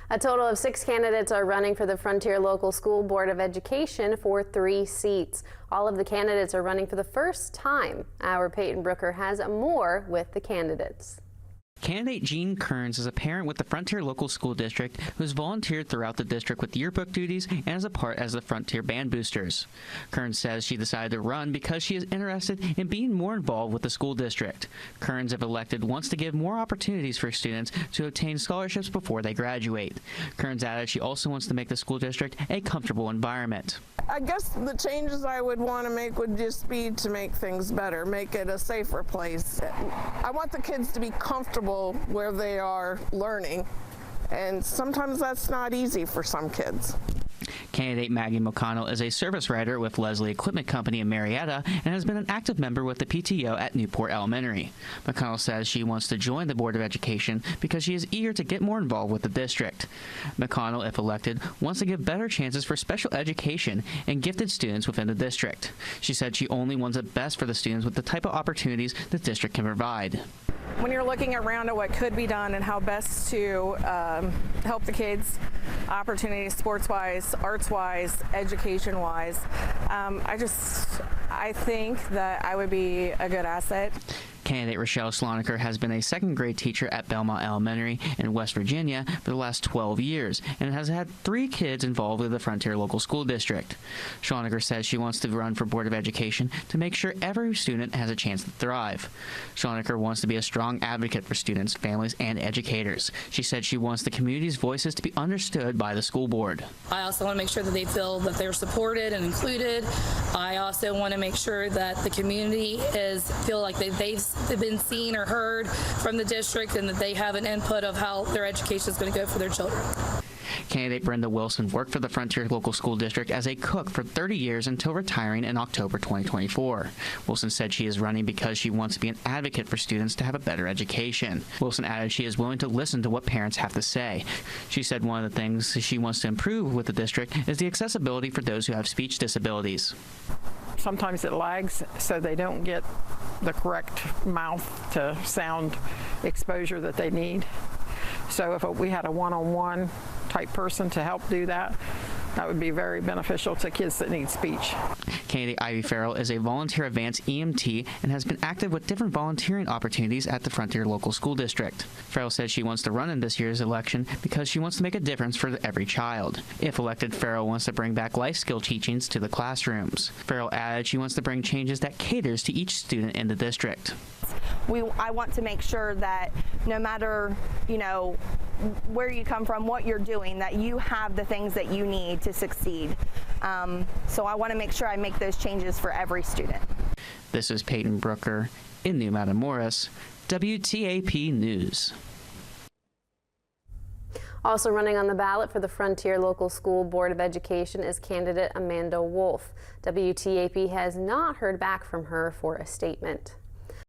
A total of 6 candidates are running for the Frontier Local School Board of Education for 3 seats. All of the candidates are running for the first time. Our Peyton Brooker has more with the candidates. Candidate Jean Kearns is a parent with the Frontier Local School District who has volunteered throughout the district with yearbook duties and as a part as the Frontier Band Boosters. Kearns says she decided to run because she is interested in being more involved with the school district. Kearns, if elected, wants to give more opportunities for students to obtain scholarships before they graduate. Kearns added she also wants to make the school district a comfortable environment. I guess the changes I would want to make would just be to make things better, make it a safer place. I want the kids to be comfortable where they are learning, and sometimes that's not easy for some kids. Candidate Maggie McConnell is a service writer with Leslie Equipment Company in Marietta and has been an active member with the PTO at Newport Elementary. McConnell says she wants to join the Board of Education because she is eager to get more involved with the district. McConnell, if elected, wants to give better chances for special education and gifted students within the district. She said she only wants the best for the students with the type of opportunities the district can provide. When you're looking around at what could be done and how best to help the kids, opportunities sports-wise, arts-wise, education-wise, I think that I would be a good asset. Candidate Rochelle Sloniker has been a second-grade teacher at Belmont Elementary in West Virginia for the last 12 years and has had 3 kids involved with the Frontier Local School District. Sloniker says she wants to run for Board of Education to make sure every student has a chance to thrive. Sloniker wants to be a strong advocate for students, families, and educators. She said she wants the community's voices to be understood by the school board. I also want to make sure that they feel that they're supported and included. I also want to make sure that the community feel like they've been seen or heard from the district and that they have an input of how their education is going to go for their children. Candidate Brenda Wilson worked for the Frontier Local School District as a cook for 30 years until retiring in October 2024. Wilson said she is running because she wants to be an advocate for students to have a better education. Wilson added she is willing to listen to what parents have to say. She said one of the things she wants to improve with the district is the accessibility for those who have speech disabilities. Sometimes it lags, so they don't get the correct mouth to sound exposure that they need. So if we had a one-on-one type person to help do that, that would be very beneficial to kids that need speech. Candidate Ivy Farrell is a volunteer advanced EMT and has been active with different volunteering opportunities at the Frontier Local School District. Farrell says she wants to run in this year's election because she wants to make a difference for every child. If elected, Farrell wants to bring back life skill teachings to the classrooms. Farrell added she wants to bring changes that caters to each student in the district. I want to make sure that no matter, where you come from, what you're doing, that you have the things that you need to succeed. So I want to make sure I make those changes for every student. This is Peyton Brooker in New Matamoros, WTAP News. Also running on the ballot for the Frontier Local School Board of Education is candidate Amanda Wolf. WTAP has not heard back from her for a statement.